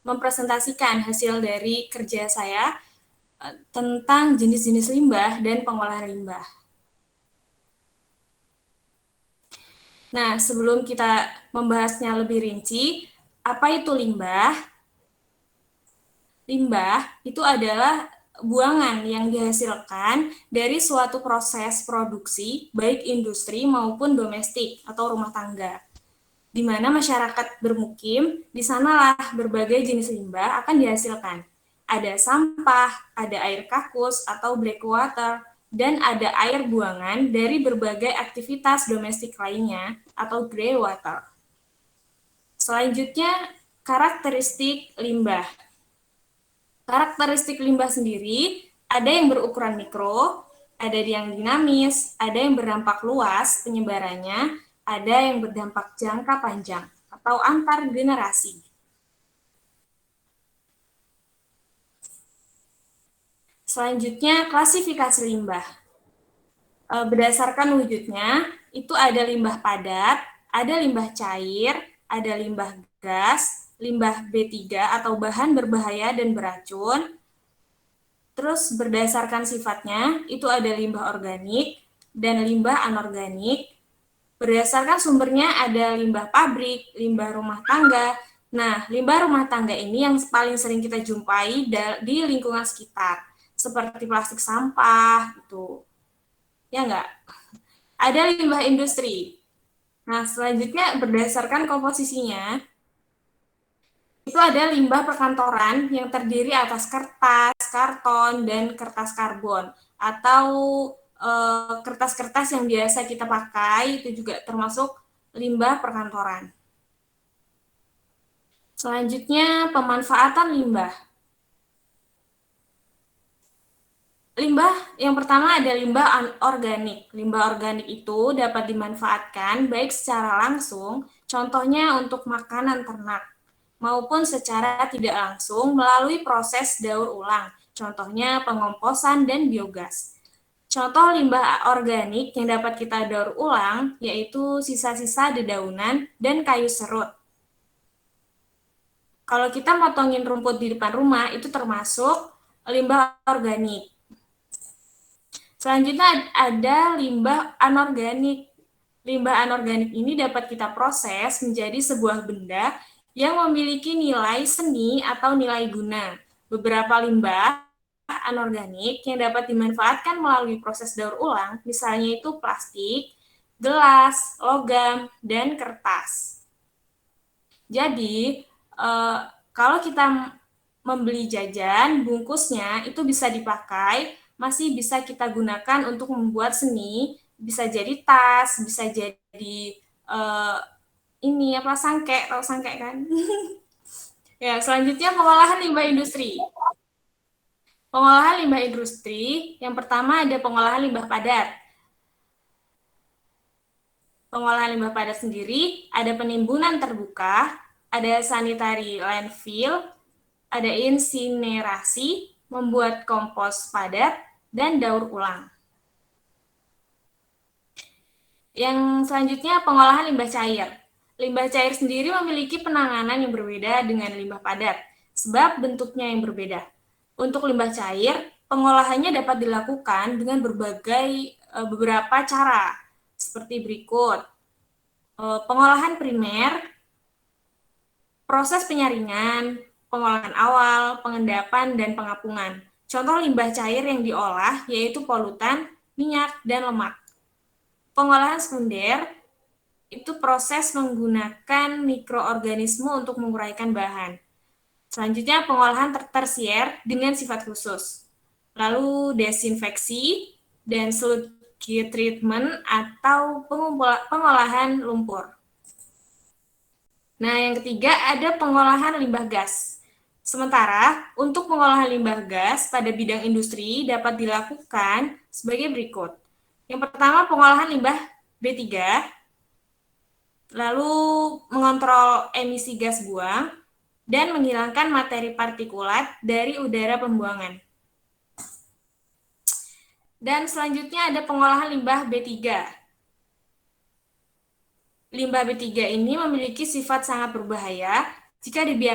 mempresentasikan hasil dari kerja saya tentang jenis-jenis limbah dan pengolahan limbah. Nah, sebelum kita membahasnya lebih rinci, apa itu limbah? Limbah itu adalah buangan yang dihasilkan dari suatu proses produksi, baik industri maupun domestik atau rumah tangga. Di mana masyarakat bermukim, di sanalah berbagai jenis limbah akan dihasilkan. Ada sampah, ada air kakus atau black water, dan ada air buangan dari berbagai aktivitas domestik lainnya atau grey water. Selanjutnya, karakteristik limbah. Karakteristik limbah sendiri ada yang berukuran mikro, ada yang dinamis, ada yang berdampak luas penyebarannya, ada yang berdampak jangka panjang atau antar generasi. Selanjutnya, klasifikasi limbah. Berdasarkan wujudnya, itu ada limbah padat, ada limbah cair, ada limbah gas, limbah B3 atau bahan berbahaya dan beracun. Terus berdasarkan sifatnya, itu ada limbah organik dan limbah anorganik. Berdasarkan sumbernya ada limbah pabrik, limbah rumah tangga. Nah, limbah rumah tangga ini yang paling sering kita jumpai di lingkungan sekitar, seperti plastik sampah, gitu. Ya enggak? Ada limbah industri. Nah, selanjutnya berdasarkan komposisinya, itu ada limbah perkantoran yang terdiri atas kertas, karton, dan kertas karbon. Atau kertas-kertas yang biasa kita pakai, itu juga termasuk limbah perkantoran. Selanjutnya, pemanfaatan limbah. Limbah yang pertama ada limbah organik. Limbah organik itu dapat dimanfaatkan baik secara langsung, contohnya untuk makanan ternak, maupun secara tidak langsung melalui proses daur ulang, contohnya pengomposan dan biogas. Contoh limbah organik yang dapat kita daur ulang yaitu sisa-sisa dedaunan dan kayu serut. Kalau kita motongin rumput di depan rumah itu termasuk limbah organik. Selanjutnya ada limbah anorganik. Limbah anorganik ini dapat kita proses menjadi sebuah benda yang memiliki nilai seni atau nilai guna. Beberapa limbah anorganik yang dapat dimanfaatkan melalui proses daur ulang, misalnya itu plastik, gelas, logam, dan kertas. Jadi, kalau kita membeli jajan, bungkusnya itu bisa dipakai, masih bisa kita gunakan untuk membuat seni, bisa jadi tas, bisa jadi ini apa sangke, tahu sangke kan? Ya, selanjutnya pengolahan limbah industri. Pengolahan limbah industri, yang pertama ada pengolahan limbah padat. Pengolahan limbah padat sendiri ada penimbunan terbuka, ada sanitary landfill, ada insinerasi, membuat kompos padat, dan daur ulang. Yang selanjutnya pengolahan limbah cair. Limbah cair sendiri memiliki penanganan yang berbeda dengan limbah padat, sebab bentuknya yang berbeda. Untuk limbah cair, pengolahannya dapat dilakukan dengan beberapa cara, seperti berikut. Pengolahan primer, proses penyaringan, pengolahan awal, pengendapan, dan pengapungan. Contoh limbah cair yang diolah yaitu polutan, minyak, dan lemak. Pengolahan sekunder itu proses menggunakan mikroorganisme untuk menguraikan bahan. Selanjutnya pengolahan tersier dengan sifat khusus. Lalu desinfeksi dan sludge treatment atau pengolahan lumpur. Nah, yang ketiga ada pengolahan limbah gas. Sementara, untuk pengolahan limbah gas pada bidang industri dapat dilakukan sebagai berikut. Yang pertama, pengolahan limbah B3, lalu mengontrol emisi gas buang, dan menghilangkan materi partikulat dari udara pembuangan. Dan selanjutnya ada pengolahan limbah B3. Limbah B3 ini memiliki sifat sangat berbahaya Jika dibiarkan